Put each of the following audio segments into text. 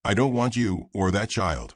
I don't want you or that child."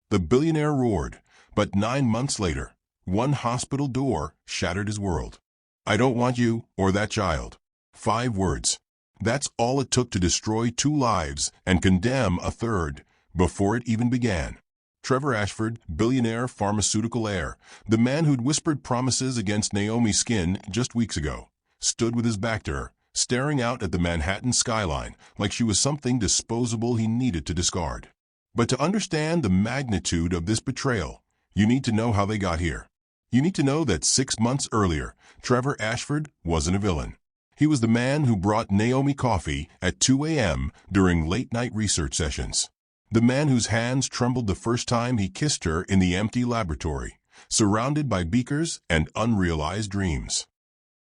The billionaire roared, but 9 months later, one hospital door shattered his world. "I don't want you or that child." 5 words. That's all it took to destroy 2 lives and condemn a third before it even began. Trevor Ashford, billionaire pharmaceutical heir, the man who'd whispered promises against Naomi's skin just weeks ago, stood with his back to her, staring out at the Manhattan skyline like she was something disposable he needed to discard. But to understand the magnitude of this betrayal, you need to know how they got here. You need to know that 6 months earlier, Trevor Ashford wasn't a villain. He was the man who brought Naomi coffee at 2 a.m. during late-night research sessions. The man whose hands trembled the first time he kissed her in the empty laboratory, surrounded by beakers and unrealized dreams.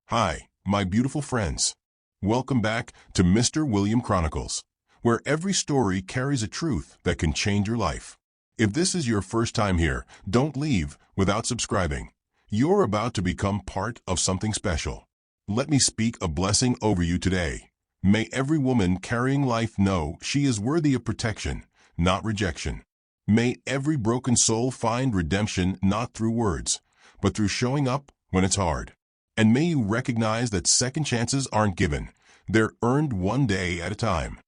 Hi, my beautiful friends. Welcome back to Mr. William Chronicles, where every story carries a truth that can change your life. If this is your first time here, don't leave without subscribing. You're about to become part of something special. Let me speak a blessing over you today. May every woman carrying life know she is worthy of protection, not rejection. May every broken soul find redemption not through words, but through showing up when it's hard. And may you recognize that second chances aren't given. They're earned one day at a time.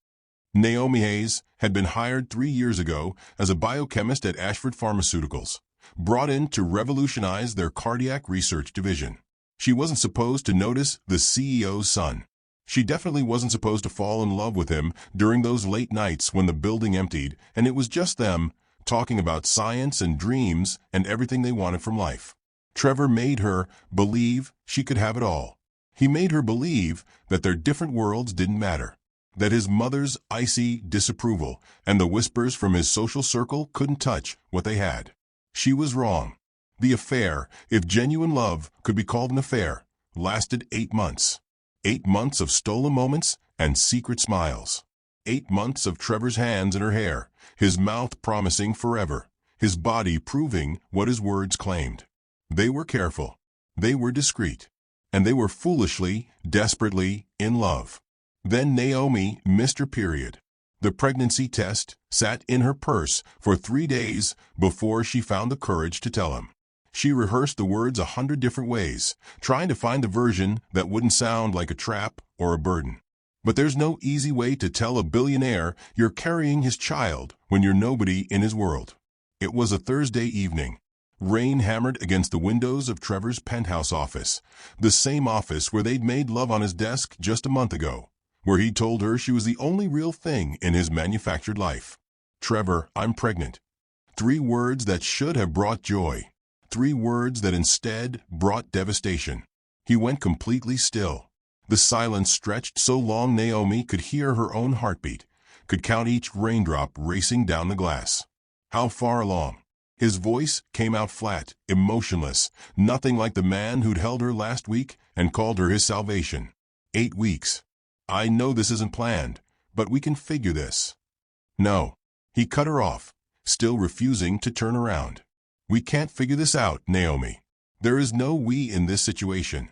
Naomi Hayes had been hired 3 years ago as a biochemist at Ashford Pharmaceuticals, brought in to revolutionize their cardiac research division. She wasn't supposed to notice the CEO's son. She definitely wasn't supposed to fall in love with him during those late nights when the building emptied and it was just them talking about science and dreams and everything they wanted from life. Trevor made her believe she could have it all. He made her believe that their different worlds didn't matter, that his mother's icy disapproval and the whispers from his social circle couldn't touch what they had. She was wrong. The affair, if genuine love could be called an affair, lasted 8 months. 8 months of stolen moments and secret smiles. 8 months of Trevor's hands in her hair, his mouth promising forever, his body proving what his words claimed. They were careful, they were discreet, and they were foolishly, desperately in love. Then Naomi missed her period. The pregnancy test sat in her purse for 3 days before she found the courage to tell him. She rehearsed the words 100 different ways, trying to find the version that wouldn't sound like a trap or a burden. But there's no easy way to tell a billionaire you're carrying his child when you're nobody in his world. It was a Thursday evening. Rain hammered against the windows of Trevor's penthouse office, the same office where they'd made love on his desk just a month ago, where he told her she was the only real thing in his manufactured life. "Trevor, I'm pregnant." 3 words that should have brought joy. 3 words that instead brought devastation. He went completely still. The silence stretched so long Naomi could hear her own heartbeat, could count each raindrop racing down the glass. "How far along?" His voice came out flat, emotionless, nothing like the man who'd held her last week and called her his salvation. 8 weeks. "I know this isn't planned, but we can figure this." "No." He cut her off, still refusing to turn around. "We can't figure this out, Naomi. There is no we in this situation."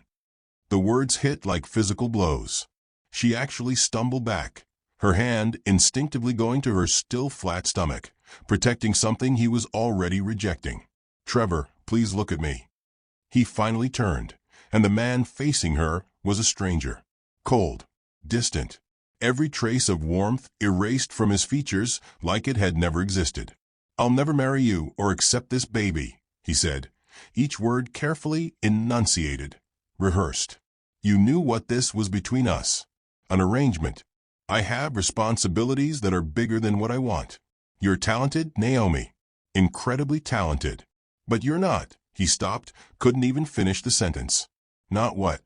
The words hit like physical blows. She actually stumbled back, her hand instinctively going to her still flat stomach, protecting something he was already rejecting. "Trevor, please look at me." He finally turned, and the man facing her was a stranger. Cold, distant, every trace of warmth erased from his features like it had never existed. "I'll never marry you or accept this baby," he said, each word carefully enunciated, rehearsed. "You knew what this was between us. An arrangement. I have responsibilities that are bigger than what I want. You're talented, Naomi. Incredibly talented. But you're not." He stopped, couldn't even finish the sentence. "Not what?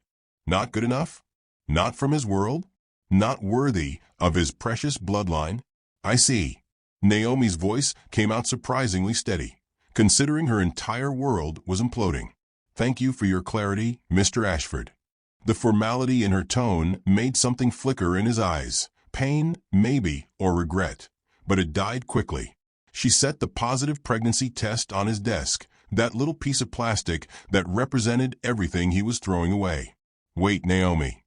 Not good enough? Not from his world? Not worthy of his precious bloodline?" "I see." Naomi's voice came out surprisingly steady, considering her entire world was imploding. "Thank you for your clarity, Mr. Ashford." The formality in her tone made something flicker in his eyes. Pain, maybe, or regret. But it died quickly. She set the positive pregnancy test on his desk, that little piece of plastic that represented everything he was throwing away. "Wait, Naomi."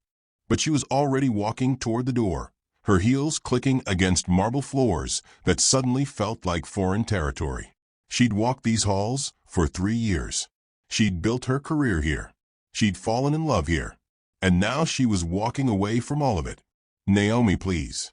But she was already walking toward the door, her heels clicking against marble floors that suddenly felt like foreign territory. She'd walked these halls for 3 years. She'd built her career here. She'd fallen in love here. And now she was walking away from all of it. "Naomi, please."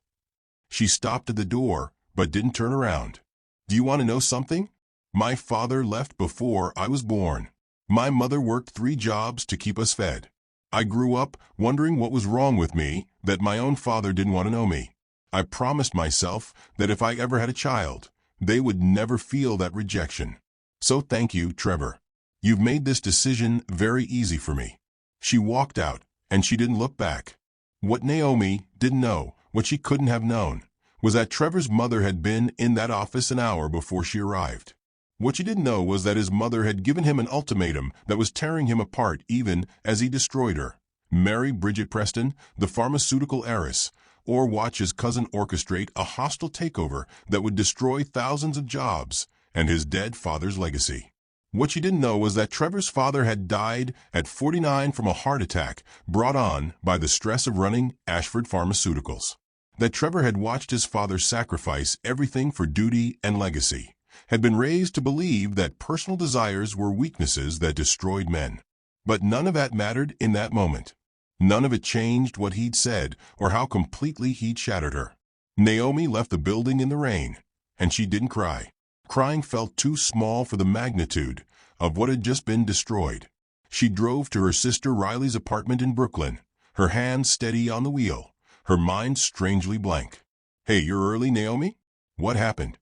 She stopped at the door, but didn't turn around. "Do you want to know something? My father left before I was born. My mother worked 3 jobs to keep us fed. I grew up wondering what was wrong with me, that my own father didn't want to know me. I promised myself that if I ever had a child, they would never feel that rejection. So thank you, Trevor. You've made this decision very easy for me." She walked out, and she didn't look back. What Naomi didn't know, what she couldn't have known, was that Trevor's mother had been in that office an hour before she arrived. What she didn't know was that his mother had given him an ultimatum that was tearing him apart even as he destroyed her. Marry Bridget Preston, the pharmaceutical heiress, or watch his cousin orchestrate a hostile takeover that would destroy thousands of jobs and his dead father's legacy. What she didn't know was that Trevor's father had died at 49 from a heart attack brought on by the stress of running Ashford Pharmaceuticals. That Trevor had watched his father sacrifice everything for duty and legacy, had been raised to believe that personal desires were weaknesses that destroyed men. But none of that mattered in that moment. None of it changed what he'd said or how completely he'd shattered her. Naomi left the building in the rain, and she didn't cry. Crying felt too small for the magnitude of what had just been destroyed. She drove to her sister Riley's apartment in Brooklyn, her hands steady on the wheel, her mind strangely blank. "Hey, you're early, Naomi? What happened?"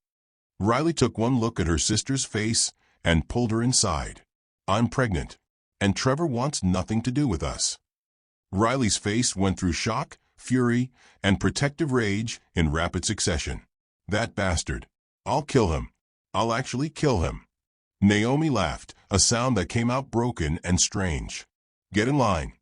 Riley took one look at her sister's face and pulled her inside. "I'm pregnant, and Trevor wants nothing to do with us." Riley's face went through shock, fury, and protective rage in rapid succession. "That bastard. I'll kill him. I'll actually kill him." Naomi laughed, a sound that came out broken and strange. "Get in line."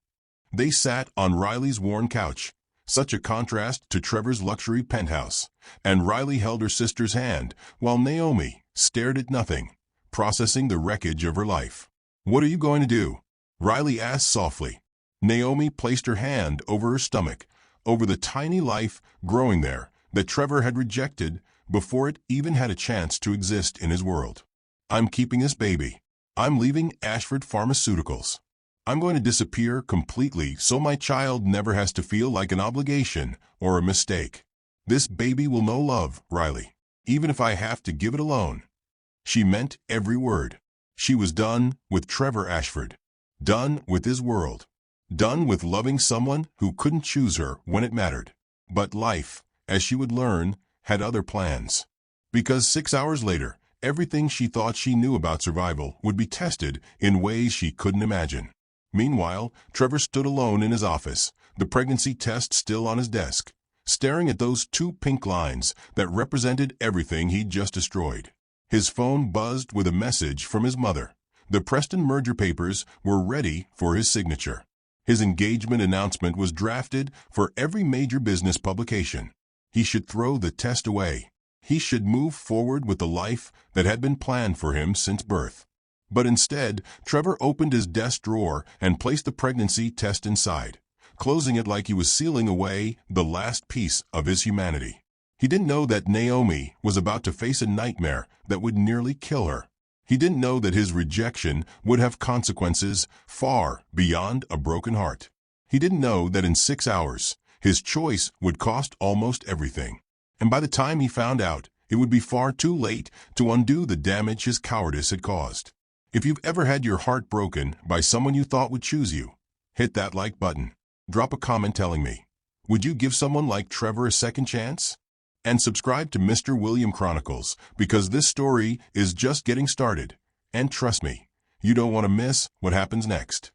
They sat on Riley's worn couch, such a contrast to Trevor's luxury penthouse, and Riley held her sister's hand while Naomi stared at nothing, processing the wreckage of her life. "What are you going to do?" Riley asked softly. Naomi placed her hand over her stomach, over the tiny life growing there that Trevor had rejected before it even had a chance to exist in his world. "I'm keeping this baby. I'm leaving Ashford Pharmaceuticals. I'm going to disappear completely so my child never has to feel like an obligation or a mistake. This baby will know love, Riley, even if I have to give it alone." She meant every word. She was done with Trevor Ashford, done with his world, done with loving someone who couldn't choose her when it mattered. But life, as she would learn, had other plans. Because 6 hours later, everything she thought she knew about survival would be tested in ways she couldn't imagine. Meanwhile, Trevor stood alone in his office, the pregnancy test still on his desk, staring at those 2 pink lines that represented everything he'd just destroyed. His phone buzzed with a message from his mother. The Preston merger papers were ready for his signature. His engagement announcement was drafted for every major business publication. He should throw the test away. He should move forward with the life that had been planned for him since birth. But instead, Trevor opened his desk drawer and placed the pregnancy test inside, closing it like he was sealing away the last piece of his humanity. He didn't know that Naomi was about to face a nightmare that would nearly kill her. He didn't know that his rejection would have consequences far beyond a broken heart. He didn't know that in 6 hours, his choice would cost almost everything. And by the time he found out, it would be far too late to undo the damage his cowardice had caused. If you've ever had your heart broken by someone you thought would choose you, hit that like button. Drop a comment telling me, would you give someone like Trevor a second chance? And subscribe to Mr. William Chronicles, because this story is just getting started. And trust me, you don't want to miss what happens next.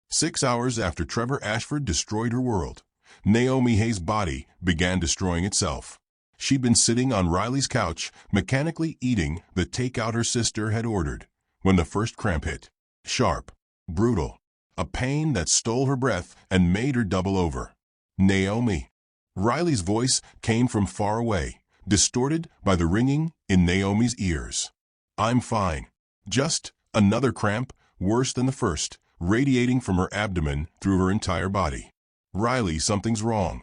6 hours after Trevor Ashford destroyed her world, Naomi Hayes' body began destroying itself. She'd been sitting on Riley's couch, mechanically eating the takeout her sister had ordered, when the first cramp hit. Sharp, brutal, a pain that stole her breath and made her double over. "Naomi." Riley's voice came from far away, distorted by the ringing in Naomi's ears. "I'm fine. Just another cramp, worse than the first, radiating from her abdomen through her entire body." "Riley, something's wrong."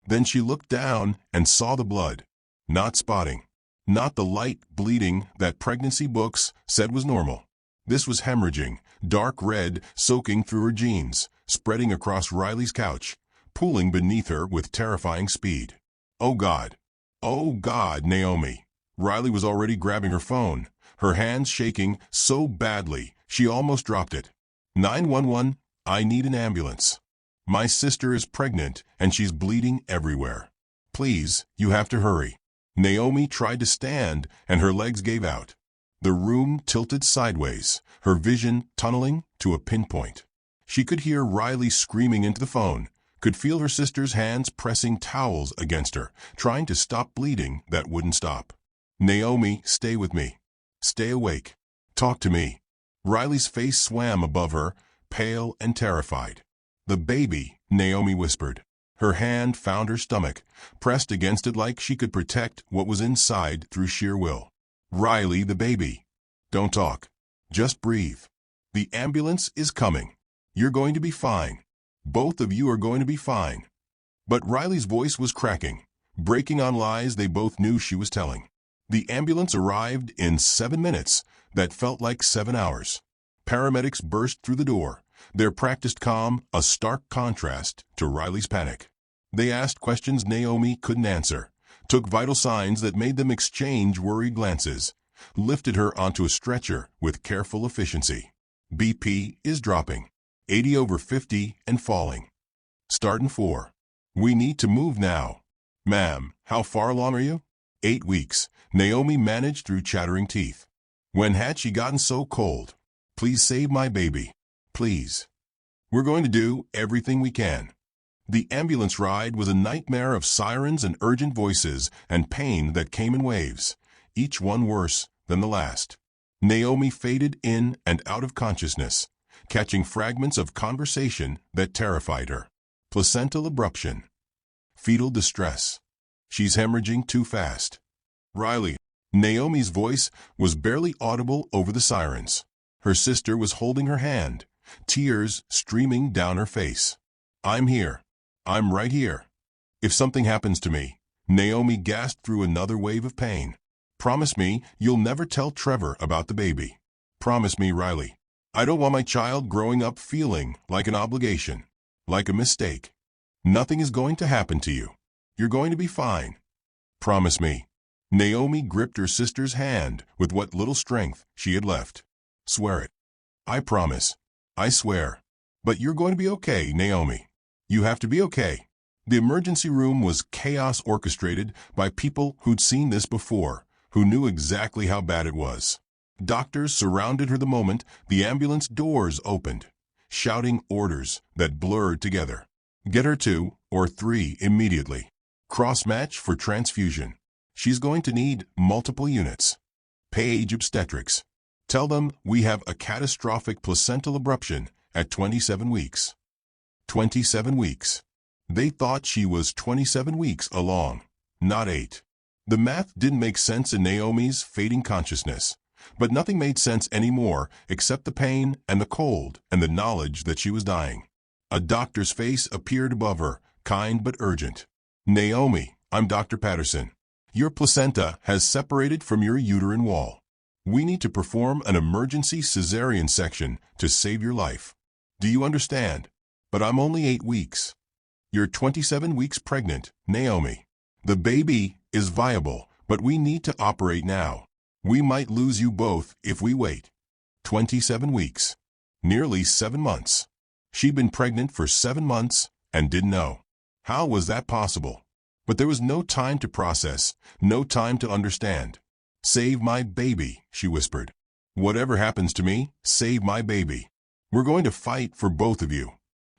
Then she looked down and saw the blood. Not spotting. Not the light bleeding that pregnancy books said was normal. This was hemorrhaging, dark red soaking through her jeans, spreading across Riley's couch, pooling beneath her with terrifying speed. Oh God! Oh God, Naomi! Riley was already grabbing her phone, her hands shaking so badly she almost dropped it. 911, I need an ambulance. My sister is pregnant and she's bleeding everywhere. Please, you have to hurry. Naomi tried to stand and her legs gave out. The room tilted sideways, her vision tunneling to a pinpoint. She could hear Riley screaming into the phone, could feel her sister's hands pressing towels against her, trying to stop bleeding that wouldn't stop. Naomi, stay with me. Stay awake. Talk to me. Riley's face swam above her, pale and terrified. The baby, Naomi whispered. Her hand found her stomach, pressed against it like she could protect what was inside through sheer will. Riley, the baby. Don't talk. Just breathe. The ambulance is coming. You're going to be fine. Both of you are going to be fine. But Riley's voice was cracking, breaking on lies they both knew she was telling. The ambulance arrived in 7 minutes that felt like 7 hours. Paramedics burst through the door, their practiced calm a stark contrast to Riley's panic. They asked questions Naomi couldn't answer, took vital signs that made them exchange worried glances, lifted her onto a stretcher with careful efficiency. BP is dropping, 80/50 and falling. Start in 4. We need to move now. Ma'am, how far along are you? 8 weeks, Naomi managed through chattering teeth. When had she gotten so cold? Please save my baby. Please. We're going to do everything we can. The ambulance ride was a nightmare of sirens and urgent voices and pain that came in waves, each one worse than the last. Naomi faded in and out of consciousness, catching fragments of conversation that terrified her. Placental abruption. Fetal distress. She's hemorrhaging too fast. Riley. Naomi's voice was barely audible over the sirens. Her sister was holding her hand, tears streaming down her face. I'm here. I'm right here. If something happens to me, Naomi gasped through another wave of pain. Promise me you'll never tell Trevor about the baby. Promise me, Riley. I don't want my child growing up feeling like an obligation, like a mistake. Nothing is going to happen to you. You're going to be fine. Promise me. Naomi gripped her sister's hand with what little strength she had left. Swear it. I promise. I swear. But you're going to be okay, Naomi. You have to be okay. The emergency room was chaos orchestrated by people who'd seen this before, who knew exactly how bad it was. Doctors surrounded her the moment the ambulance doors opened, shouting orders that blurred together. Get her 2 or 3 immediately. Cross-match for transfusion. She's going to need multiple units. Page obstetrics. Tell them we have a catastrophic placental abruption at 27 weeks. 27 weeks. They thought she was 27 weeks along, not 8. The math didn't make sense in Naomi's fading consciousness, but nothing made sense anymore except the pain and the cold and the knowledge that she was dying. A doctor's face appeared above her, kind but urgent. Naomi, I'm Dr. Patterson. Your placenta has separated from your uterine wall. We need to perform an emergency cesarean section to save your life. Do you understand? But I'm only 8 weeks. You're 27 weeks pregnant, Naomi. The baby is viable, but we need to operate now. We might lose you both if we wait. 27 weeks. Nearly 7 months. She'd been pregnant for 7 months and didn't know. How was that possible? But there was no time to process, no time to understand. Save my baby, she whispered. Whatever happens to me, save my baby. We're going to fight for both of you.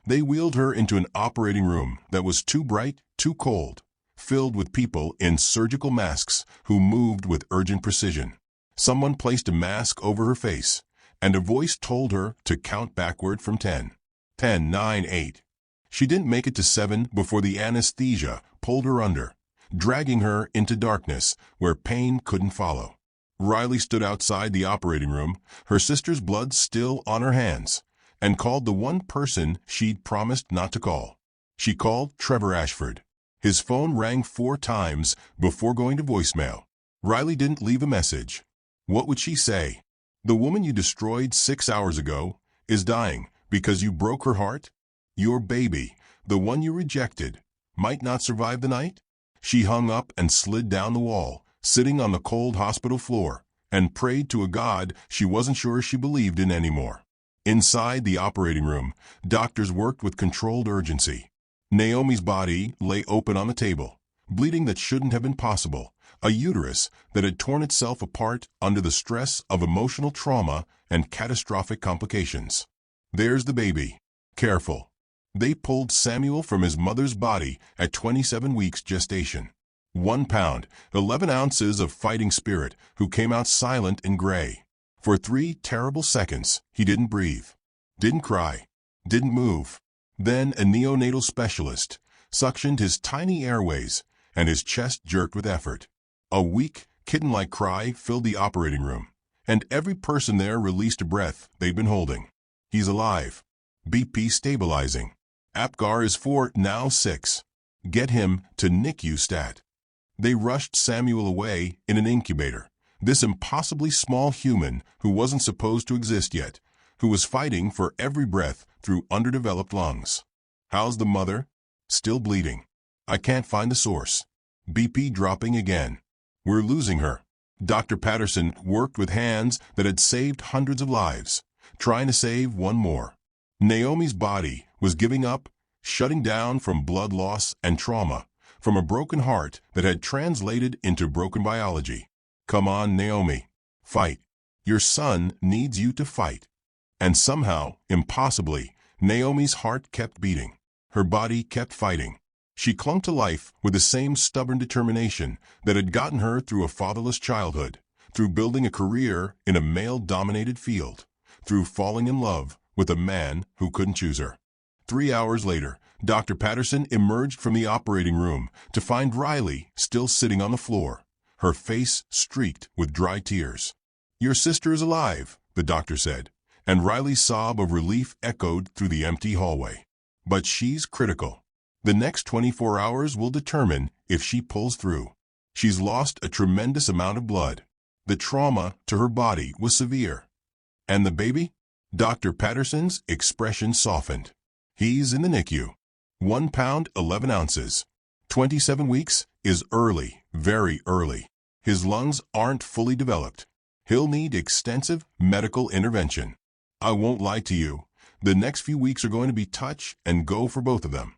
They wheeled her into an operating room that was too bright, too cold, filled with people in surgical masks who moved with urgent precision. Someone placed a mask over her face, and a voice told her to count backward from 10. 10, 9, 8. She didn't make it to 7 before the anesthesia pulled her under, dragging her into darkness where pain couldn't follow. Riley stood outside the operating room, her sister's blood still on her hands, and called the one person she'd promised not to call. She called Trevor Ashford. His phone rang 4 times before going to voicemail. Riley didn't leave a message. What would she say? The woman you destroyed 6 hours ago is dying because you broke her heart? Your baby, the one you rejected, might not survive the night? She hung up and slid down the wall, sitting on the cold hospital floor, and prayed to a God she wasn't sure she believed in anymore. Inside the operating room, doctors worked with controlled urgency. Naomi's body lay open on the table, bleeding that shouldn't have been possible, a uterus that had torn itself apart under the stress of emotional trauma and catastrophic complications. There's the baby. Careful. They pulled Samuel from his mother's body at 27 weeks gestation. 1 pound, 11 ounces of fighting spirit who came out silent and gray. For 3 terrible seconds, he didn't breathe, didn't cry, didn't move. Then a neonatal specialist suctioned his tiny airways, and his chest jerked with effort. A weak, kitten-like cry filled the operating room, and every person there released a breath they'd been holding. He's alive. BP stabilizing. APGAR is 4, now 6. Get him to NICU stat. They rushed Samuel away in an incubator, this impossibly small human who wasn't supposed to exist yet, who was fighting for every breath through underdeveloped lungs. How's the mother? Still bleeding. I can't find the source. BP dropping again. We're losing her. Dr. Patterson worked with hands that had saved hundreds of lives, trying to save one more. Naomi's body was giving up, shutting down from blood loss and trauma, from a broken heart that had translated into broken biology. Come on, Naomi. Fight. Your son needs you to fight. And somehow, impossibly, Naomi's heart kept beating. Her body kept fighting. She clung to life with the same stubborn determination that had gotten her through a fatherless childhood, through building a career in a male-dominated field, through falling in love with a man who couldn't choose her. 3 hours later, Dr. Patterson emerged from the operating room to find Riley still sitting on the floor, her face streaked with dry tears. Your sister is alive, the doctor said, and Riley's sob of relief echoed through the empty hallway. But she's critical. The next 24 hours will determine if she pulls through. She's lost a tremendous amount of blood. The trauma to her body was severe. And the baby? Dr. Patterson's expression softened. He's in the NICU. 1 pound, 11 ounces. 27 weeks is early, very early. His lungs aren't fully developed. He'll need extensive medical intervention. I won't lie to you. The next few weeks are going to be touch and go for both of them.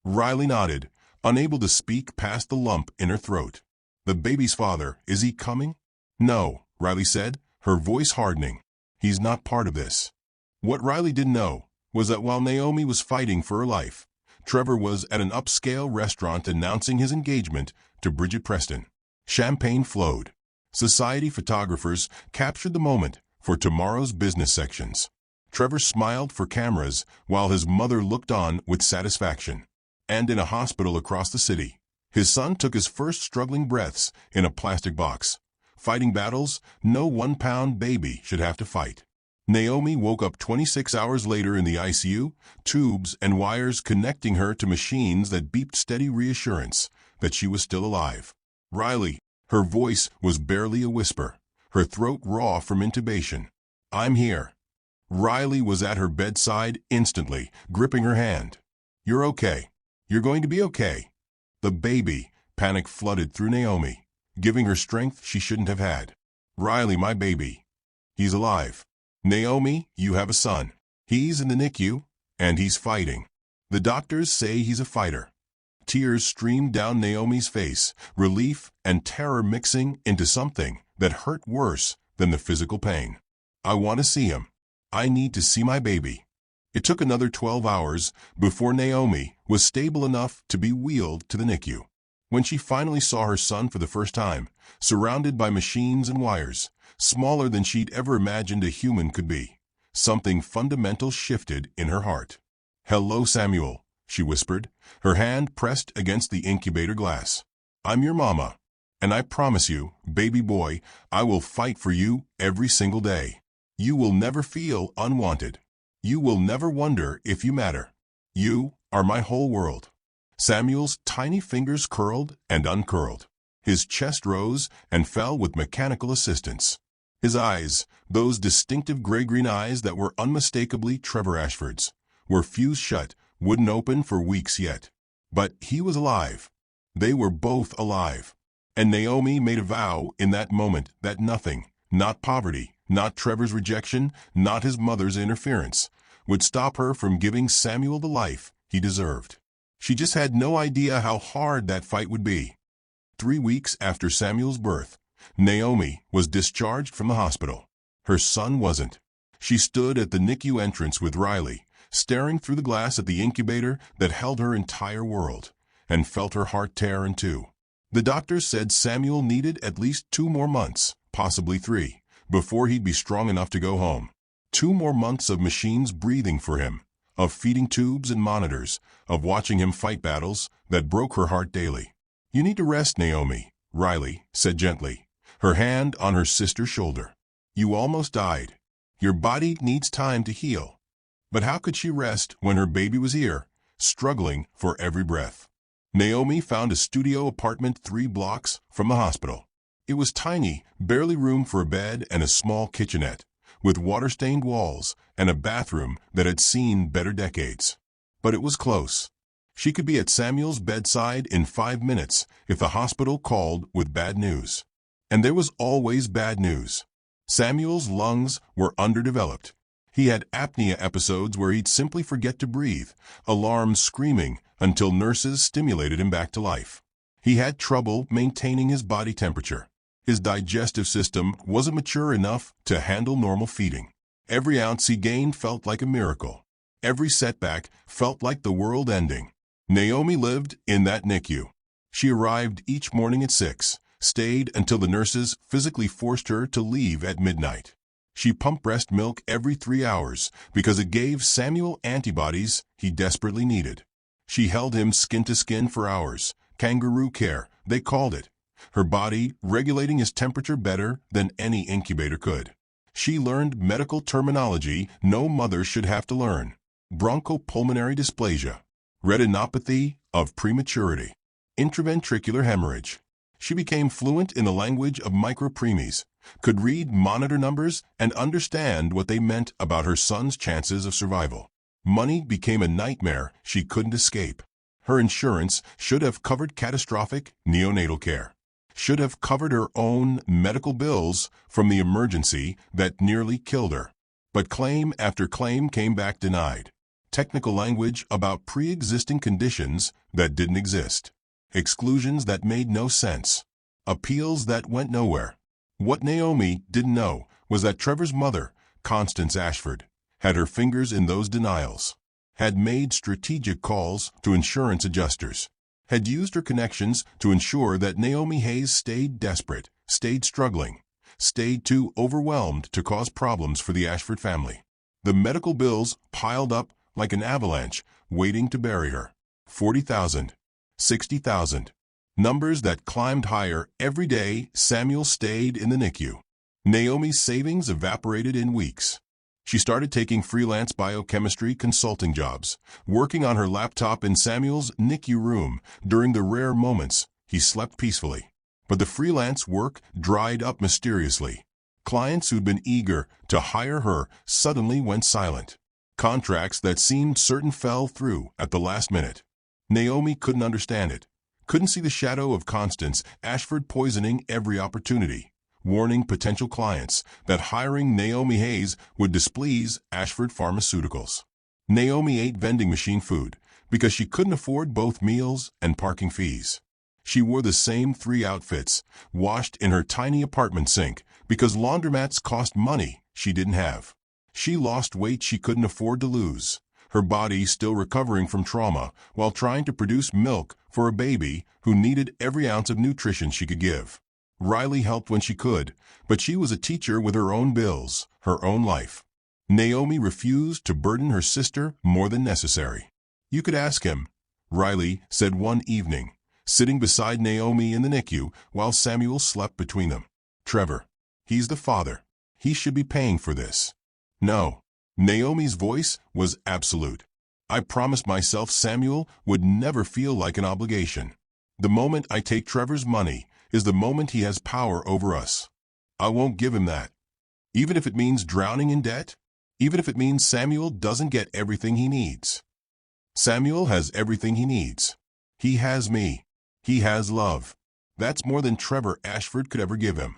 Riley nodded, unable to speak past the lump in her throat. The baby's father, is he coming? No, Riley said, her voice hardening. He's not part of this. What Riley didn't know was that while Naomi was fighting for her life, Trevor was at an upscale restaurant announcing his engagement to Bridget Preston. Champagne flowed. Society photographers captured the moment for tomorrow's business sections. Trevor smiled for cameras while his mother looked on with satisfaction. And in a hospital across the city, his son took his first struggling breaths in a plastic box. Fighting battles no 1 pound baby should have to fight. Naomi woke up 26 hours later in the ICU, tubes and wires connecting her to machines that beeped steady reassurance that she was still alive. Riley, her voice was barely a whisper, her throat raw from intubation. I'm here. Riley was at her bedside instantly, gripping her hand. You're okay. You're going to be okay. The baby, panic flooded through Naomi, giving her strength she shouldn't have had. Riley, my baby. He's alive. Naomi, you have a son. He's in the NICU, and he's fighting. The doctors say he's a fighter. Tears streamed down Naomi's face, relief and terror mixing into something that hurt worse than the physical pain. I want to see him. I need to see my baby. It took another 12 hours before Naomi was stable enough to be wheeled to the NICU. When she finally saw her son for the first time, surrounded by machines and wires, smaller than she'd ever imagined a human could be, something fundamental shifted in her heart. Hello, Samuel, she whispered, her hand pressed against the incubator glass. I'm your mama, and I promise you, baby boy, I will fight for you every single day. You will never feel unwanted. You will never wonder if you matter. You are my whole world. Samuel's tiny fingers curled and uncurled. His chest rose and fell with mechanical assistance. His eyes, those distinctive gray-green eyes that were unmistakably Trevor Ashford's, were fused shut, wouldn't open for weeks yet. But he was alive. They were both alive. And Naomi made a vow in that moment that nothing, not poverty, not Trevor's rejection, not his mother's interference, would stop her from giving Samuel the life he deserved. She just had no idea how hard that fight would be. 3 weeks after Samuel's birth, Naomi was discharged from the hospital. Her son wasn't. She stood at the NICU entrance with Riley, staring through the glass at the incubator that held her entire world, and felt her heart tear in two. The doctors said Samuel needed at least 2 more months, possibly 3, before he'd be strong enough to go home. 2 more months of machines breathing for him, of feeding tubes and monitors, of watching him fight battles that broke her heart daily. "You need to rest, Naomi," Riley said gently, her hand on her sister's shoulder. "You almost died. Your body needs time to heal." But how could she rest when her baby was here, struggling for every breath? Naomi found a studio apartment 3 blocks from the hospital. It was tiny, barely room for a bed and a small kitchenette, with water-stained walls and a bathroom that had seen better decades. But it was close. She could be at Samuel's bedside in 5 minutes if the hospital called with bad news. And there was always bad news. Samuel's lungs were underdeveloped. He had apnea episodes where he'd simply forget to breathe, alarms screaming until nurses stimulated him back to life. He had trouble maintaining his body temperature. His digestive system wasn't mature enough to handle normal feeding. Every ounce he gained felt like a miracle. Every setback felt like the world ending. Naomi lived in that NICU. She arrived each morning at 6, stayed until the nurses physically forced her to leave at midnight. She pumped breast milk every 3 hours because it gave Samuel antibodies he desperately needed. She held him skin to skin for hours, kangaroo care, they called it, her body regulating his temperature better than any incubator could. She learned medical terminology no mother should have to learn: bronchopulmonary dysplasia, retinopathy of prematurity, intraventricular hemorrhage. She became fluent in the language of micropremies, could read monitor numbers and understand what they meant about her son's chances of survival. Money became a nightmare she couldn't escape. Her insurance should have covered catastrophic neonatal care, should have covered her own medical bills from the emergency that nearly killed her. But claim after claim came back denied. Technical language about pre-existing conditions that didn't exist. Exclusions that made no sense. Appeals that went nowhere. What Naomi didn't know was that Trevor's mother, Constance Ashford, had her fingers in those denials, had made strategic calls to insurance adjusters, had used her connections to ensure that Naomi Hayes stayed desperate, stayed struggling, stayed too overwhelmed to cause problems for the Ashford family. The medical bills piled up like an avalanche, waiting to bury her. 40,000, 60,000. Numbers that climbed higher every day Samuel stayed in the NICU. Naomi's savings evaporated in weeks. She started taking freelance biochemistry consulting jobs, working on her laptop in Samuel's NICU room during the rare moments he slept peacefully. But the freelance work dried up mysteriously. Clients who'd been eager to hire her suddenly went silent. Contracts that seemed certain fell through at the last minute. Naomi couldn't understand it. Couldn't see the shadow of Constance Ashford poisoning every opportunity, warning potential clients that hiring Naomi Hayes would displease Ashford Pharmaceuticals. Naomi ate vending machine food because she couldn't afford both meals and parking fees. She wore the same 3 outfits, washed in her tiny apartment sink because laundromats cost money she didn't have. She lost weight she couldn't afford to lose, her body still recovering from trauma while trying to produce milk for a baby who needed every ounce of nutrition she could give. Riley helped when she could, but she was a teacher with her own bills, her own life. Naomi refused to burden her sister more than necessary. "You could ask him," Riley said one evening, sitting beside Naomi in the NICU while Samuel slept between them. "Trevor. He's the father. He should be paying for this." No. Naomi's voice was absolute. I promised myself Samuel would never feel like an obligation. The moment I take Trevor's money is the moment he has power over us. I won't give him that. Even if it means drowning in debt? Even if it means Samuel doesn't get everything he needs. Samuel has everything he needs. He has me. He has love. That's more than Trevor Ashford could ever give him.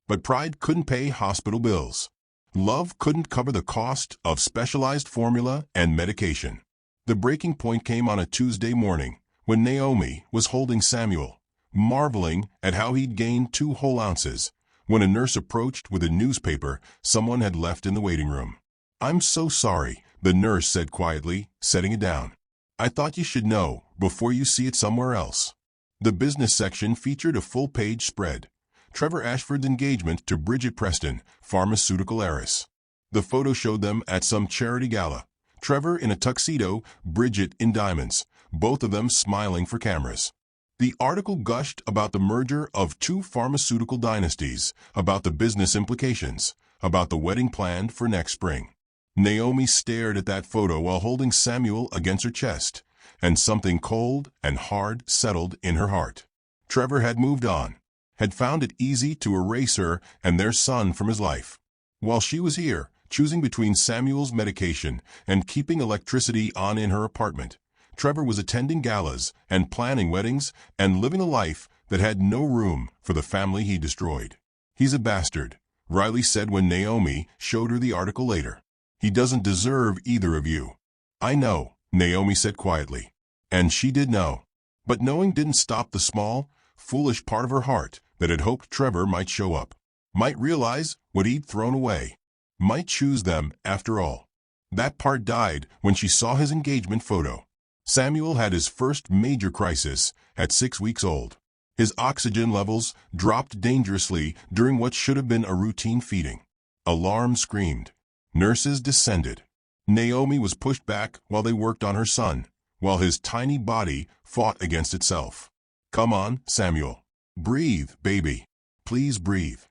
But pride couldn't pay hospital bills. Love couldn't cover the cost of specialized formula and medication. The breaking point came on a Tuesday morning when Naomi was holding Samuel, marveling at how he'd gained 2 whole ounces, when a nurse approached with a newspaper someone had left in the waiting room. "I'm so sorry," the nurse said quietly, setting it down. "I thought you should know before you see it somewhere else." The business section featured a full-page spread. Trevor Ashford's engagement to Bridget Preston, pharmaceutical heiress. The photo showed them at some charity gala. Trevor in a tuxedo, Bridget in diamonds, both of them smiling for cameras. The article gushed about the merger of 2 pharmaceutical dynasties, about the business implications, about the wedding planned for next spring. Naomi stared at that photo while holding Samuel against her chest, and something cold and hard settled in her heart. Trevor had moved on, had found it easy to erase her and their son from his life. While she was here, choosing between Samuel's medication and keeping electricity on in her apartment, Trevor was attending galas and planning weddings and living a life that had no room for the family he destroyed. "He's a bastard," Riley said when Naomi showed her the article later. "He doesn't deserve either of you." "I know," Naomi said quietly. And she did know. But knowing didn't stop the small, foolish part of her heart that had hoped Trevor might show up, might realize what he'd thrown away, might choose them after all. That part died when she saw his engagement photo. Samuel had his first major crisis at 6 weeks old. His oxygen levels dropped dangerously during what should have been a routine feeding. Alarm screamed. Nurses descended. Naomi was pushed back while they worked on her son, while his tiny body fought against itself. "Come on, Samuel. Breathe, baby. Please breathe."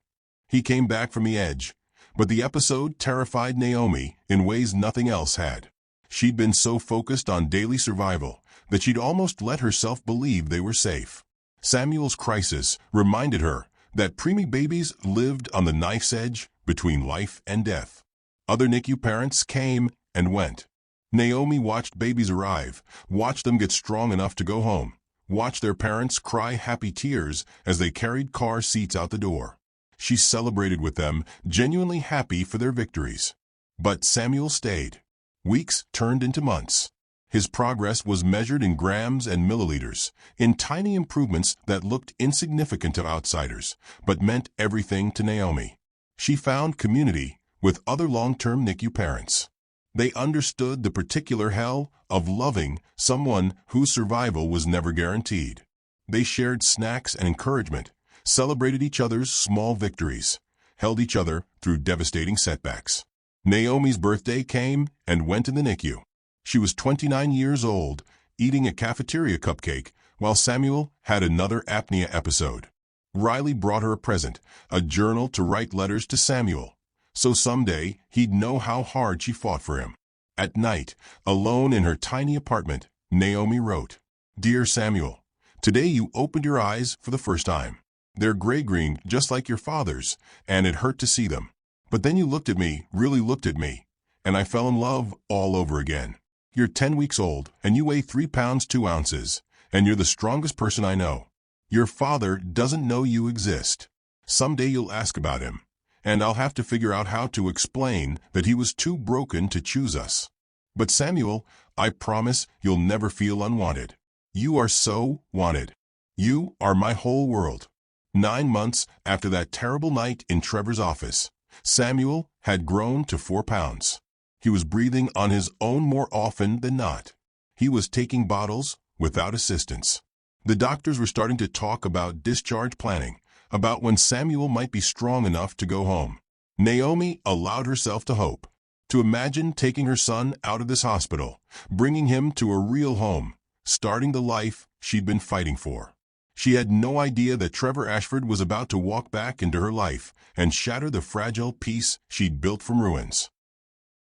He came back from the edge, but the episode terrified Naomi in ways nothing else had. She'd been so focused on daily survival that she'd almost let herself believe they were safe. Samuel's crisis reminded her that preemie babies lived on the knife's edge between life and death. Other NICU parents came and went. Naomi watched babies arrive, watched them get strong enough to go home, watched their parents cry happy tears as they carried car seats out the door. She celebrated with them, genuinely happy for their victories. But Samuel stayed. Weeks turned into months. His progress was measured in grams and milliliters, in tiny improvements that looked insignificant to outsiders, but meant everything to Naomi. She found community with other long-term NICU parents. They understood the particular hell of loving someone whose survival was never guaranteed. They shared snacks and encouragement, celebrated each other's small victories, held each other through devastating setbacks. Naomi's birthday came and went in the NICU. She was 29 years old, eating a cafeteria cupcake, while Samuel had another apnea episode. Riley brought her a present, a journal to write letters to Samuel, so someday he'd know how hard she fought for him. At night, alone in her tiny apartment, Naomi wrote, "Dear Samuel, today you opened your eyes for the first time. They're gray-green just like your father's, and it hurt to see them. But then you looked at me, really looked at me, and I fell in love all over again. You're 10 weeks old, and you weigh 3 pounds 2 ounces, and you're the strongest person I know. Your father doesn't know you exist. Someday you'll ask about him, and I'll have to figure out how to explain that he was too broken to choose us. But Samuel, I promise you'll never feel unwanted. You are so wanted. You are my whole world." 9 months after that terrible night in Trevor's office, Samuel had grown to 4 pounds. He was breathing on his own more often than not. He was taking bottles without assistance. The doctors were starting to talk about discharge planning, about when Samuel might be strong enough to go home. Naomi allowed herself to hope, to imagine taking her son out of this hospital, bringing him to a real home, starting the life she'd been fighting for. She had no idea that Trevor Ashford was about to walk back into her life and shatter the fragile peace she'd built from ruins.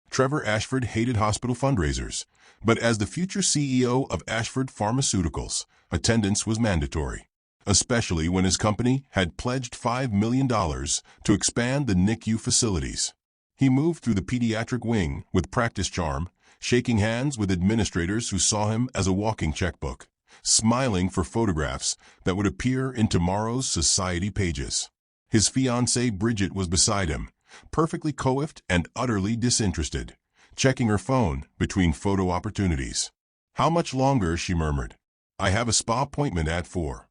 Trevor Ashford hated hospital fundraisers, but as the future CEO of Ashford Pharmaceuticals, attendance was mandatory, especially when his company had pledged $5 million to expand the NICU facilities. He moved through the pediatric wing with practice charm, shaking hands with administrators who saw him as a walking checkbook, smiling for photographs that would appear in tomorrow's society pages. His fiancée Bridget was beside him, perfectly coiffed and utterly disinterested, checking her phone between photo opportunities. "How much longer?" she murmured. "I have a spa appointment at 4.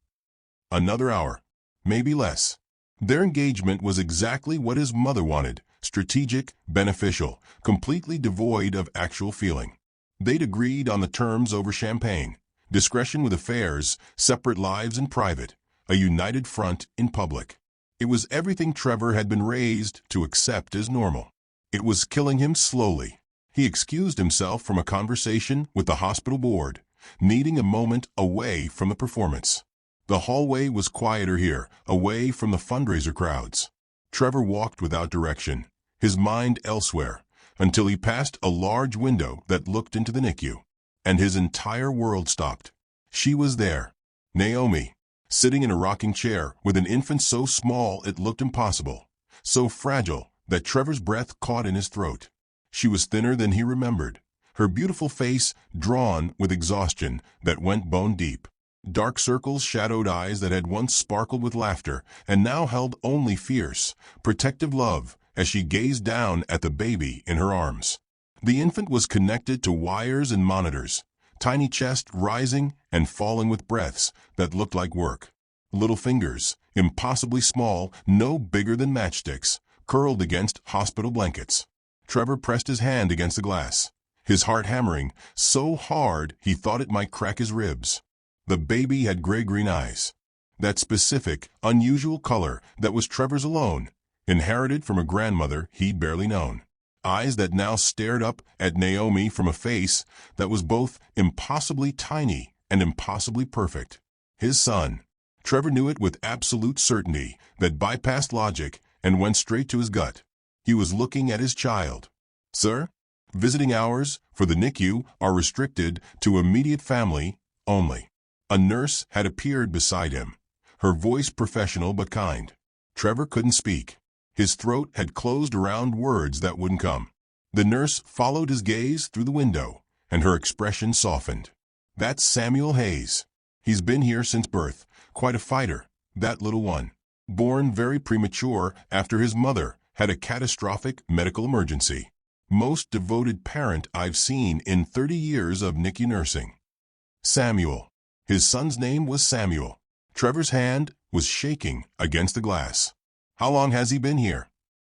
Another hour. Maybe less." Their engagement was exactly what his mother wanted: strategic, beneficial, completely devoid of actual feeling. They'd agreed on the terms over champagne: discretion with affairs, separate lives in private, a united front in public. It was everything Trevor had been raised to accept as normal. It was killing him slowly. He excused himself from a conversation with the hospital board, needing a moment away from the performance. The hallway was quieter here, away from the fundraiser crowds. Trevor walked without direction, his mind elsewhere, until he passed a large window that looked into the NICU, and his entire world stopped. She was there, Naomi, sitting in a rocking chair with an infant so small it looked impossible, so fragile that Trevor's breath caught in his throat. She was thinner than he remembered, her beautiful face drawn with exhaustion that went bone deep. Dark circles shadowed eyes that had once sparkled with laughter and now held only fierce, protective love as she gazed down at the baby in her arms. The infant was connected to wires and monitors, tiny chest rising and falling with breaths that looked like work. Little fingers, impossibly small, no bigger than matchsticks, curled against hospital blankets. Trevor pressed his hand against the glass, his heart hammering so hard he thought it might crack his ribs. The baby had gray-green eyes, that specific, unusual color that was Trevor's alone, inherited from a grandmother he'd barely known. Eyes that now stared up at Naomi from a face that was both impossibly tiny and impossibly perfect. His son. Trevor knew it with absolute certainty that bypassed logic and went straight to his gut. He was looking at his child. "Sir, visiting hours for the NICU are restricted to immediate family only." A nurse had appeared beside him, her voice professional but kind. Trevor couldn't speak. His throat had closed around words that wouldn't come. The nurse followed his gaze through the window, and her expression softened. "That's Samuel Hayes. He's been here since birth, quite a fighter, that little one. Born very premature after his mother had a catastrophic medical emergency. Most devoted parent I've seen in 30 years of NICU nursing." Samuel. His son's name was Samuel. Trevor's hand was shaking against the glass. "How long has he been here?"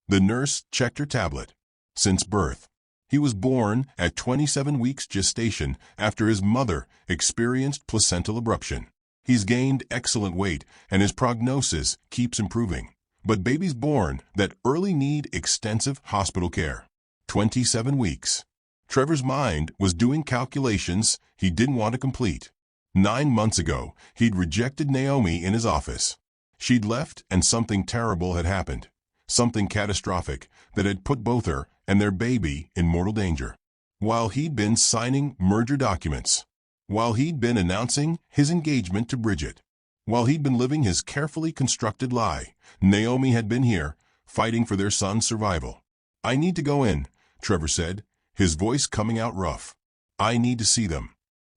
The nurse checked her tablet. "Since birth. He was born at 27 weeks gestation after his mother experienced placental abruption. He's gained excellent weight and his prognosis keeps improving. But babies born that early need extensive hospital care. 27 weeks. Trevor's mind was doing calculations he didn't want to complete. 9 months ago, he'd rejected Naomi in his office. She'd left and something terrible had happened. Something catastrophic that had put both her and their baby in mortal danger. While he'd been signing merger documents. While he'd been announcing his engagement to Bridget. While he'd been living his carefully constructed lie, Naomi had been here, fighting for their son's survival. "I need to go in," Trevor said, his voice coming out rough. "I need to see them."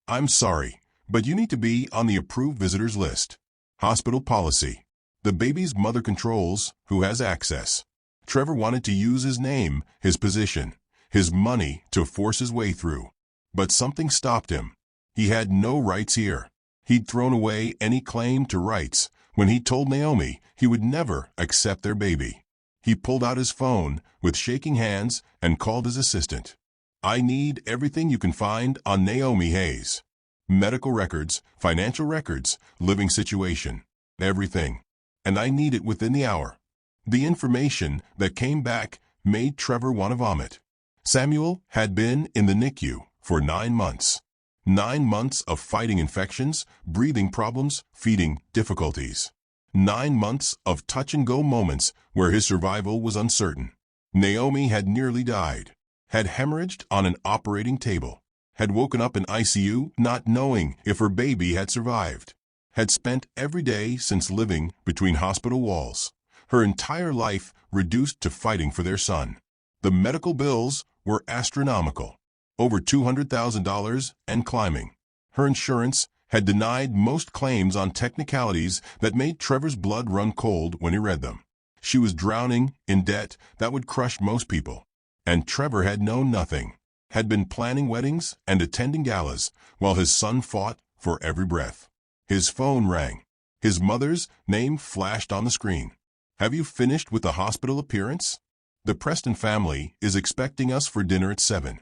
"I'm sorry, but you need to be on the approved visitors list." Hospital policy. The baby's mother controls who has access. Trevor wanted to use his name, his position, his money to force his way through. But something stopped him. He had no rights here. He'd thrown away any claim to rights when he told Naomi he would never accept their baby. He pulled out his phone with shaking hands and called his assistant. "I need everything you can find on Naomi Hayes. Medical records, financial records, living situation, everything. And I need it within the hour." The information that came back made Trevor want to vomit. Samuel had been in the NICU for 9 months. 9 months of fighting infections, breathing problems, feeding difficulties. 9 months of touch-and-go moments where his survival was uncertain. Naomi had nearly died. had hemorrhaged on an operating table, had woken up in ICU not knowing if her baby had survived, had spent every day since living between hospital walls, her entire life reduced to fighting for their son. The medical bills were astronomical, over $200,000 and climbing. Her insurance had denied most claims on technicalities that made Trevor's blood run cold when he read them. She was drowning in debt that would crush most people. And Trevor had known nothing, had been planning weddings and attending galas while his son fought for every breath. His phone rang. His mother's name flashed on the screen. "Have you finished with the hospital appearance? The Preston family is expecting us for dinner at 7.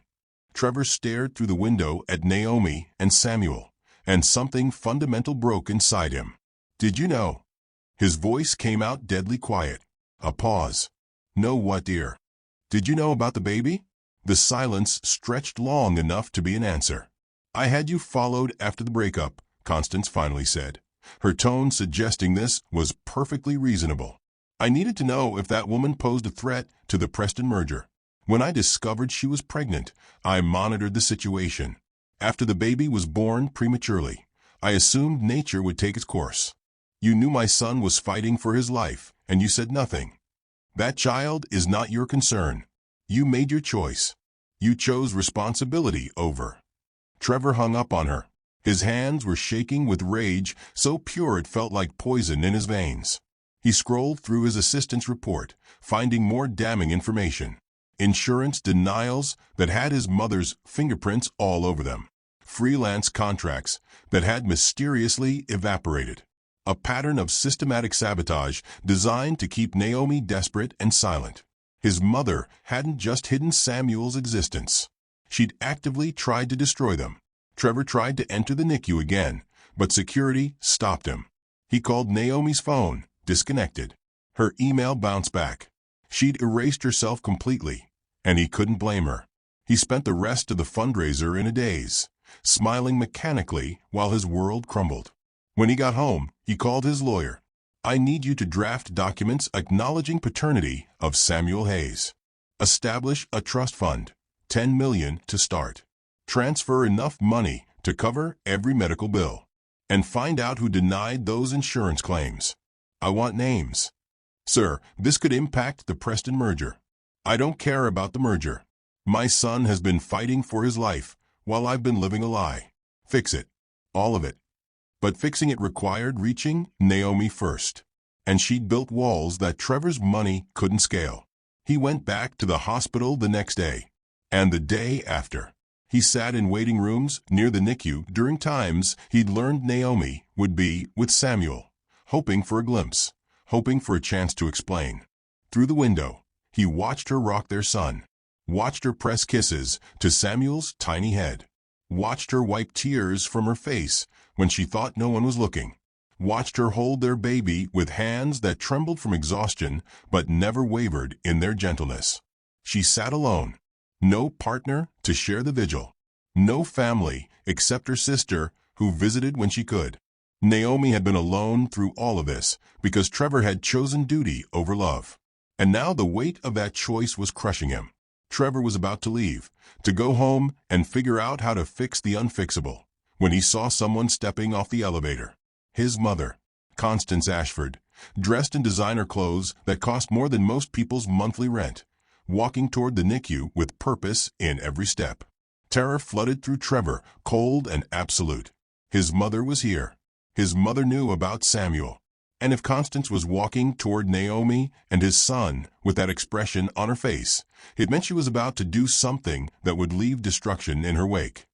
Trevor stared through the window at Naomi and Samuel, and something fundamental broke inside him. "Did you know?" His voice came out deadly quiet. A pause. "Know what, dear?" "Did you know about the baby?" The silence stretched long enough to be an answer. "I had you followed after the breakup," Constance finally said, her tone suggesting this was perfectly reasonable. "I needed to know if that woman posed a threat to the Preston merger. When I discovered she was pregnant, I monitored the situation. After the baby was born prematurely, I assumed nature would take its course. You knew my son was fighting for his life, and you said nothing. That child is not your concern. You made your choice. You chose responsibility over." Trevor hung up on her. His hands were shaking with rage so pure it felt like poison in his veins. He scrolled through his assistant's report, finding more damning information. Insurance denials that had his mother's fingerprints all over them. Freelance contracts that had mysteriously evaporated. A pattern of systematic sabotage designed to keep Naomi desperate and silent. His mother hadn't just hidden Samuel's existence. She'd actively tried to destroy them. Trevor tried to enter the NICU again, but security stopped him. He called Naomi's phone, disconnected. Her email bounced back. She'd erased herself completely, and he couldn't blame her. He spent the rest of the fundraiser in a daze, smiling mechanically while his world crumbled. When he got home, he called his lawyer. "I need you to draft documents acknowledging paternity of Samuel Hayes. Establish a trust fund, $10 million to start. Transfer enough money to cover every medical bill. And find out who denied those insurance claims. I want names. Sir, this could impact the Preston merger. I don't care about the merger. My son has been fighting for his life while I've been living a lie. Fix it. All of it." But fixing it required reaching Naomi first. And she'd built walls that Trevor's money couldn't scale. He went back to the hospital the next day. And the day after. He sat in waiting rooms near the NICU during times he'd learned Naomi would be with Samuel, hoping for a glimpse, hoping for a chance to explain. Through the window, he watched her rock their son, watched her press kisses to Samuel's tiny head, watched her wipe tears from her face when she thought no one was looking, watched her hold their baby with hands that trembled from exhaustion but never wavered in their gentleness. She sat alone. No partner to share the vigil. No family except her sister, who visited when she could. Naomi had been alone through all of this because Trevor had chosen duty over love. And now the weight of that choice was crushing him. Trevor was about to leave, to go home and figure out how to fix the unfixable, when he saw someone stepping off the elevator. His mother, Constance Ashford, dressed in designer clothes that cost more than most people's monthly rent, walking toward the NICU with purpose in every step. Terror flooded through Trevor, cold and absolute. His mother was here. His mother knew about Samuel. And if Constance was walking toward Naomi and his son with that expression on her face, it meant she was about to do something that would leave destruction in her wake.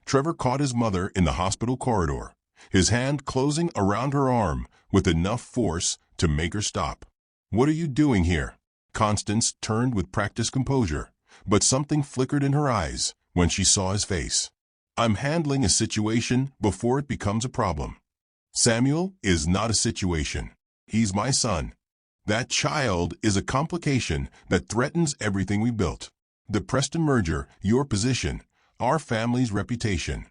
Trevor caught his mother in the hospital corridor, his hand closing around her arm with enough force to make her stop. "What are you doing here?" Constance turned with practiced composure, but something flickered in her eyes when she saw his face. "I'm handling a situation before it becomes a problem. Samuel is not a situation. He's my son. That child is a complication that threatens everything we built. The Preston merger, your position, our family's reputation.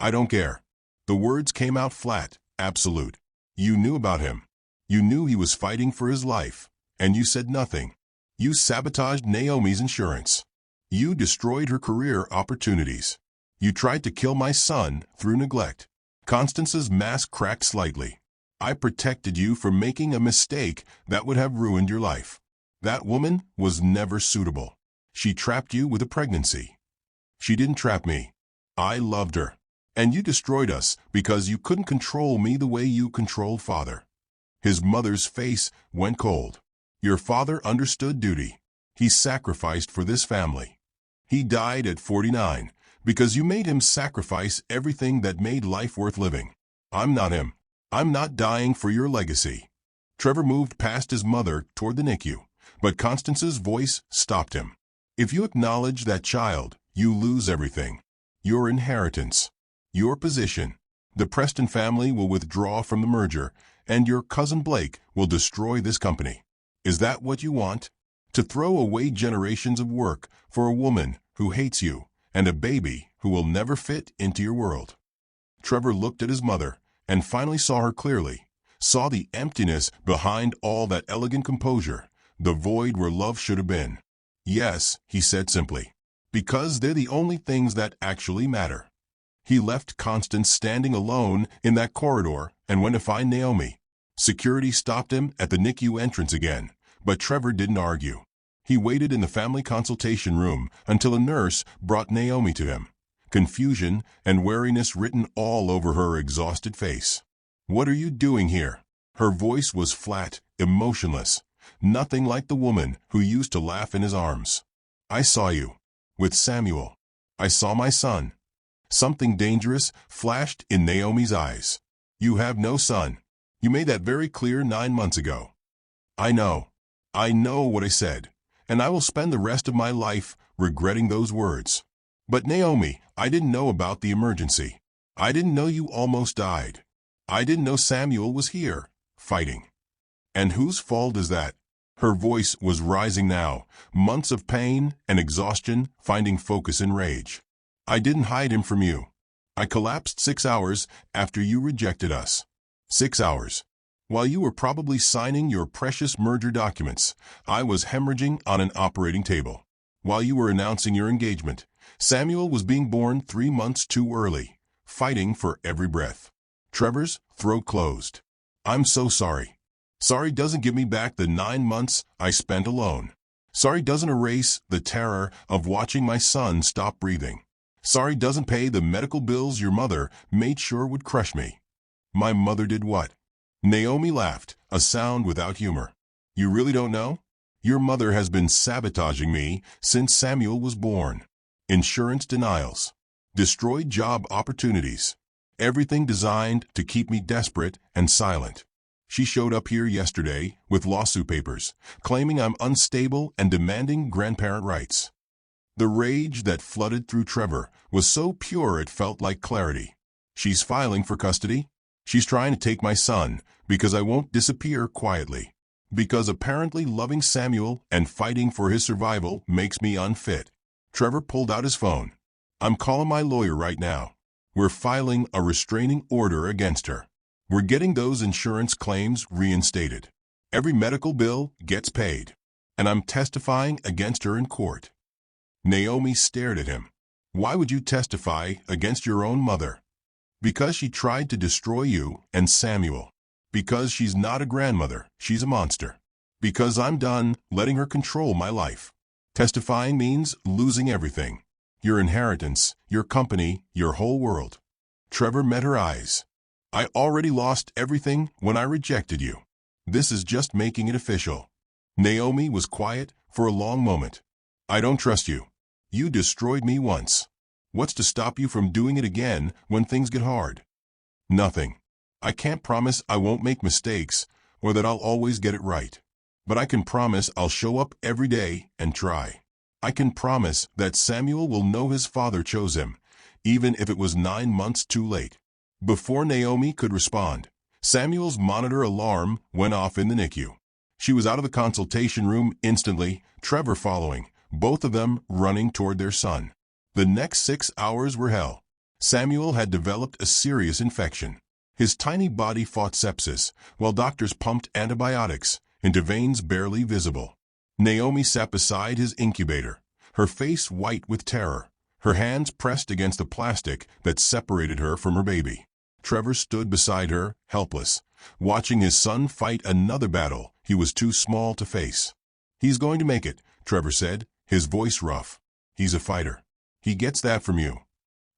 I don't care." The words came out flat, absolute. "You knew about him. You knew he was fighting for his life, and you said nothing. You sabotaged Naomi's insurance. You destroyed her career opportunities. You tried to kill my son through neglect. Constance's mask cracked slightly. I protected you from making a mistake that would have ruined your life. That woman was never suitable. She trapped you with a pregnancy. She didn't trap me. I loved her. And you destroyed us because you couldn't control me the way you controlled father. His mother's face went cold. Your father understood duty. He sacrificed for this family. He died at 49 because you made him sacrifice everything that made life worth living. I'm not him. I'm not dying for your legacy. Trevor moved past his mother toward the NICU, but Constance's voice stopped him. If you acknowledge that child, you lose everything. Your inheritance. Your position. The Preston family will withdraw from the merger, and your cousin Blake will destroy this company. Is that what you want? To throw away generations of work for a woman who hates you and a baby who will never fit into your world? Trevor looked at his mother and finally saw her clearly, saw the emptiness behind all that elegant composure, the void where love should have been. Yes, he said simply, because they're the only things that actually matter. He left Constance standing alone in that corridor and went to find Naomi. Security stopped him at the NICU entrance again, but Trevor didn't argue. He waited in the family consultation room until a nurse brought Naomi to him, confusion and weariness written all over her exhausted face. "What are you doing here?" Her voice was flat, emotionless, nothing like the woman who used to laugh in his arms. "I saw you. With Samuel. I saw my son." Something dangerous flashed in Naomi's eyes. "You have no son. You made that very clear 9 months ago." I know what I said, and I will spend the rest of my life regretting those words. But Naomi, I didn't know about the emergency. I didn't know you almost died. I didn't know Samuel was here, fighting. And whose fault is that?" Her voice was rising now, months of pain and exhaustion finding focus in rage. "I didn't hide him from you. I collapsed 6 hours after you rejected us. 6 hours. While you were probably signing your precious merger documents, I was hemorrhaging on an operating table. While you were announcing your engagement, Samuel was being born 3 months too early, fighting for every breath." Trevor's throat closed. "I'm so sorry. Sorry doesn't give me back the 9 months I spent alone. Sorry doesn't erase the terror of watching my son stop breathing. Sorry doesn't pay the medical bills your mother made sure would crush me." "My mother did what?" Naomi laughed, a sound without humor. "You really don't know? Your mother has been sabotaging me since Samuel was born. Insurance denials. Destroyed job opportunities. Everything designed to keep me desperate and silent. She showed up here yesterday with lawsuit papers, claiming I'm unstable and demanding grandparent rights." The rage that flooded through Trevor was so pure it felt like clarity. "She's filing for custody? She's trying to take my son because I won't disappear quietly. Because apparently loving Samuel and fighting for his survival makes me unfit." Trevor pulled out his phone. "I'm calling my lawyer right now. We're filing a restraining order against her. We're getting those insurance claims reinstated. Every medical bill gets paid. And I'm testifying against her in court." Naomi stared at him. "Why would you testify against your own mother?" "Because she tried to destroy you and Samuel. Because she's not a grandmother, she's a monster. Because I'm done letting her control my life. Testifying means losing everything. Your inheritance, your company, your whole world." Trevor met her eyes. "I already lost everything when I rejected you. This is just making it official." Naomi was quiet for a long moment. "I don't trust you. You destroyed me once. What's to stop you from doing it again when things get hard?" "Nothing. I can't promise I won't make mistakes or that I'll always get it right. But I can promise I'll show up every day and try. I can promise that Samuel will know his father chose him, even if it was 9 months too late." Before Naomi could respond, Samuel's monitor alarm went off in the NICU. She was out of the consultation room instantly, Trevor following, both of them running toward their son. The next 6 hours were hell. Samuel had developed a serious infection. His tiny body fought sepsis, while doctors pumped antibiotics into veins barely visible. Naomi sat beside his incubator, her face white with terror, her hands pressed against the plastic that separated her from her baby. Trevor stood beside her, helpless, watching his son fight another battle he was too small to face. "He's going to make it," Trevor said, his voice rough. "He's a fighter. He gets that from you."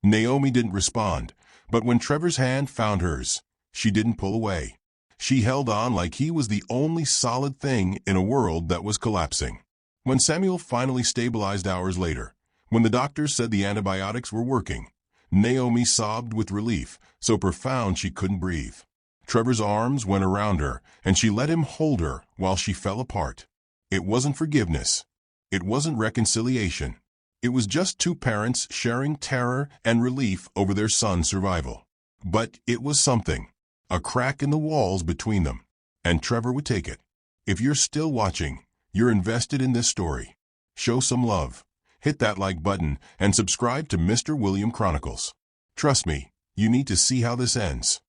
Naomi didn't respond, but when Trevor's hand found hers, she didn't pull away. She held on like he was the only solid thing in a world that was collapsing. When Samuel finally stabilized hours later, when the doctors said the antibiotics were working, Naomi sobbed with relief, so profound she couldn't breathe. Trevor's arms went around her, and she let him hold her while she fell apart. It wasn't forgiveness. It wasn't reconciliation. It was just two parents sharing terror and relief over their son's survival. But it was something, a crack in the walls between them, and Trevor would take it. If you're still watching, you're invested in this story. Show some love. Hit that like button and subscribe to Mr. William Chronicles. Trust me, you need to see how this ends.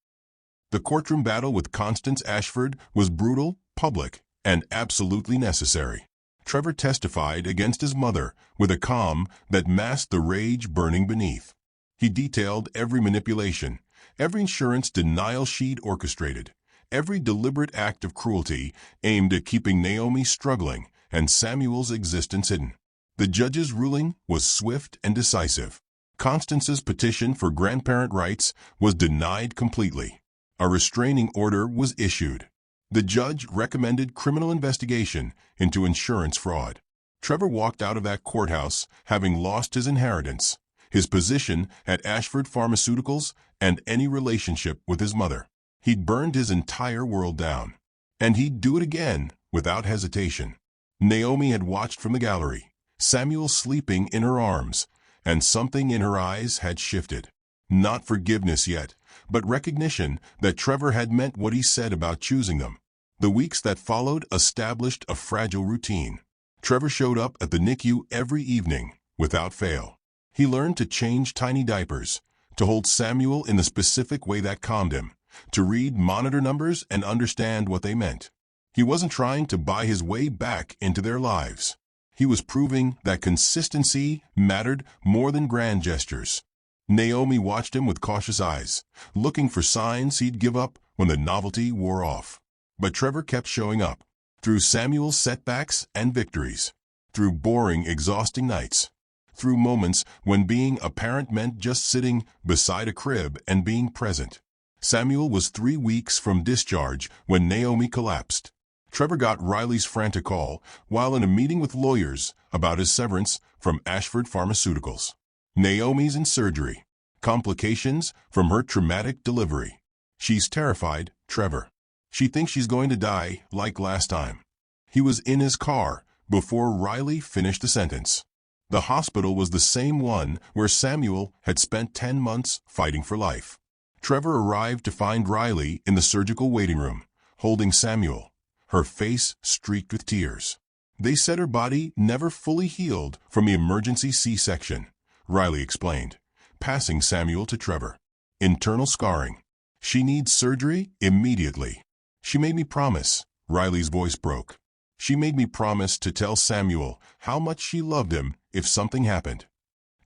The courtroom battle with Constance Ashford was brutal, public, and absolutely necessary. Trevor testified against his mother with a calm that masked the rage burning beneath. He detailed every manipulation, every insurance denial she'd orchestrated, every deliberate act of cruelty aimed at keeping Naomi struggling and Samuel's existence hidden. The judge's ruling was swift and decisive. Constance's petition for grandparent rights was denied completely. A restraining order was issued. The judge recommended criminal investigation into insurance fraud. Trevor walked out of that courthouse having lost his inheritance, his position at Ashford Pharmaceuticals, and any relationship with his mother. He'd burned his entire world down. And he'd do it again without hesitation. Naomi had watched from the gallery, Samuel sleeping in her arms, and something in her eyes had shifted. Not forgiveness yet, but recognition that Trevor had meant what he said about choosing them. The weeks that followed established a fragile routine. Trevor showed up at the NICU every evening, without fail. He learned to change tiny diapers, to hold Samuel in the specific way that calmed him, to read monitor numbers and understand what they meant. He wasn't trying to buy his way back into their lives. He was proving that consistency mattered more than grand gestures. Naomi watched him with cautious eyes, looking for signs he'd give up when the novelty wore off. But Trevor kept showing up, through Samuel's setbacks and victories, through boring, exhausting nights, through moments when being a parent meant just sitting beside a crib and being present. Samuel was 3 weeks from discharge when Naomi collapsed. Trevor got Riley's frantic call while in a meeting with lawyers about his severance from Ashford Pharmaceuticals. Naomi's in surgery. Complications from her traumatic delivery. She's terrified, Trevor. She thinks she's going to die like last time. He was in his car before Riley finished the sentence. The hospital was the same one where Samuel had spent 10 months fighting for life. Trevor arrived to find Riley in the surgical waiting room, holding Samuel, her face streaked with tears. They said her body never fully healed from the emergency C-section, Riley explained, passing Samuel to Trevor. Internal scarring. She needs surgery immediately. She made me promise, Riley's voice broke. She made me promise to tell Samuel how much she loved him if something happened.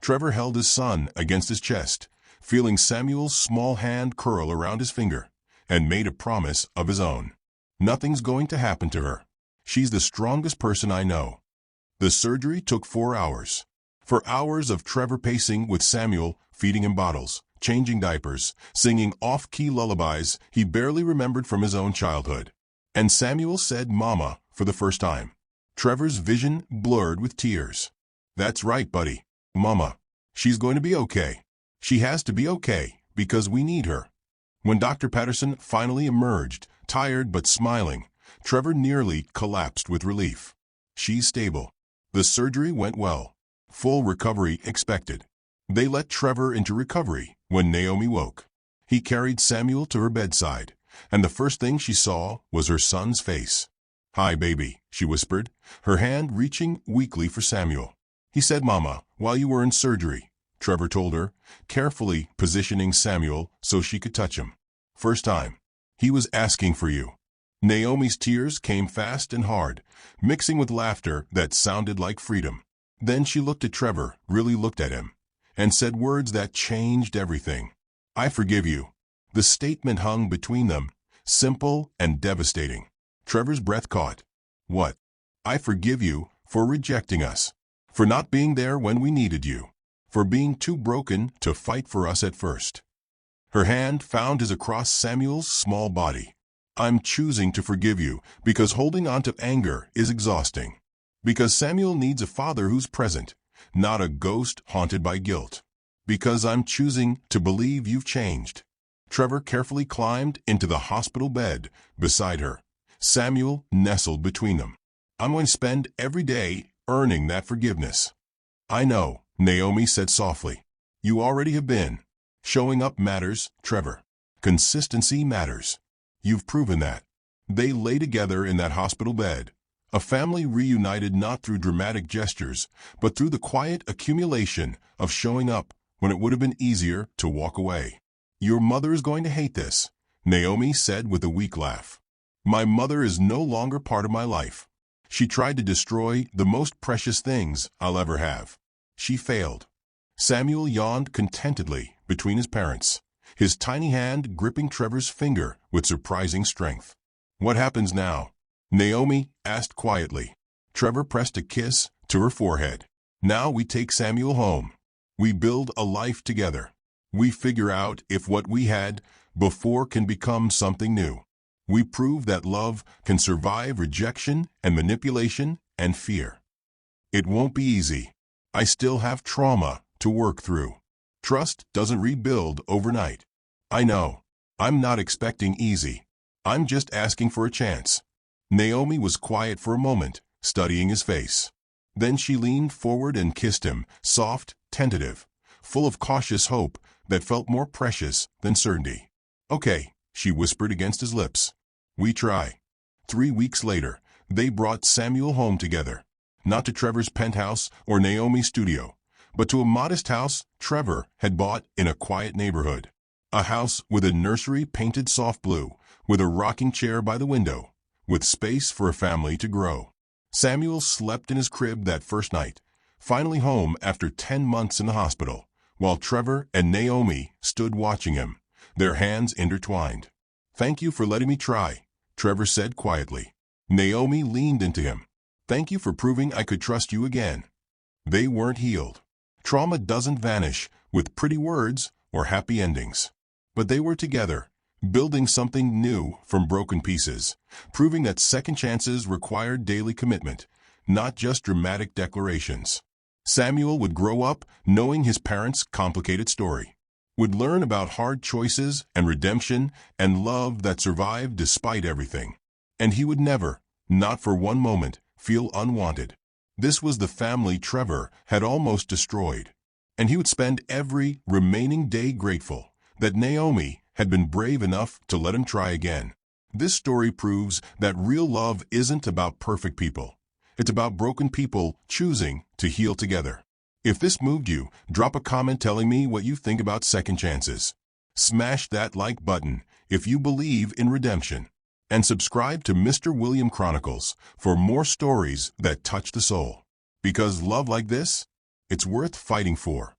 Trevor held his son against his chest, feeling Samuel's small hand curl around his finger, and made a promise of his own. Nothing's going to happen to her. She's the strongest person I know. The surgery took 4 hours. For hours of Trevor pacing with Samuel, feeding him bottles, changing diapers, singing off-key lullabies he barely remembered from his own childhood. And Samuel said "Mama" for the first time. Trevor's vision blurred with tears. "That's right, buddy. Mama. She's going to be okay. She has to be okay, because we need her." When Dr. Patterson finally emerged, tired but smiling, Trevor nearly collapsed with relief. "She's stable. The surgery went well. Full recovery expected." They let Trevor into recovery when Naomi woke. He carried Samuel to her bedside, and the first thing she saw was her son's face. "Hi, baby," she whispered, her hand reaching weakly for Samuel. "He said Mama while you were in surgery," Trevor told her, carefully positioning Samuel so she could touch him. "First time. He was asking for you." Naomi's tears came fast and hard, mixing with laughter that sounded like freedom. Then she looked at Trevor, really looked at him, and said words that changed everything. "I forgive you." The statement hung between them, simple and devastating. Trevor's breath caught. "What?" "I forgive you for rejecting us, for not being there when we needed you, for being too broken to fight for us at first." Her hand found his across Samuel's small body. "I'm choosing to forgive you because holding on to anger is exhausting. Because Samuel needs a father who's present, not a ghost haunted by guilt. Because I'm choosing to believe you've changed." Trevor carefully climbed into the hospital bed beside her. Samuel nestled between them. "I'm going to spend every day earning that forgiveness." "I know," Naomi said softly. "You already have been. Showing up matters, Trevor. Consistency matters. You've proven that." They lay together in that hospital bed, a family reunited not through dramatic gestures, but through the quiet accumulation of showing up when it would have been easier to walk away. "Your mother is going to hate this," Naomi said with a weak laugh. "My mother is no longer part of my life. She tried to destroy the most precious things I'll ever have. She failed." Samuel yawned contentedly between his parents, his tiny hand gripping Trevor's finger with surprising strength. "What happens now?" Naomi asked quietly. Trevor pressed a kiss to her forehead. "Now we take Samuel home. We build a life together. We figure out if what we had before can become something new. We prove that love can survive rejection and manipulation and fear. It won't be easy. I still have trauma to work through. Trust doesn't rebuild overnight. I know. I'm not expecting easy. I'm just asking for a chance." Naomi was quiet for a moment, studying his face. Then she leaned forward and kissed him, soft, tentative, full of cautious hope that felt more precious than certainty. "Okay," she whispered against his lips. "We try." 3 weeks later, they brought Samuel home together, not to Trevor's penthouse or Naomi's studio, but to a modest house Trevor had bought in a quiet neighborhood. A house with a nursery painted soft blue, with a rocking chair by the window, with space for a family to grow. Samuel slept in his crib that first night, finally home after 10 months in the hospital, while Trevor and Naomi stood watching him, their hands intertwined. "Thank you for letting me try," Trevor said quietly. Naomi leaned into him. "Thank you for proving I could trust you again." They weren't healed. Trauma doesn't vanish with pretty words or happy endings. But they were together, building something new from broken pieces, proving that second chances required daily commitment, not just dramatic declarations. Samuel would grow up knowing his parents' complicated story, would learn about hard choices and redemption and love that survived despite everything. And he would never, not for one moment, feel unwanted. This was the family Trevor had almost destroyed, and he would spend every remaining day grateful that Naomi had been brave enough to let him try again. This story proves that real love isn't about perfect people. It's about broken people choosing to heal together. If this moved you, drop a comment telling me what you think about second chances. Smash that like button if you believe in redemption. And subscribe to Mr. William Chronicles for more stories that touch the soul. Because love like this, it's worth fighting for.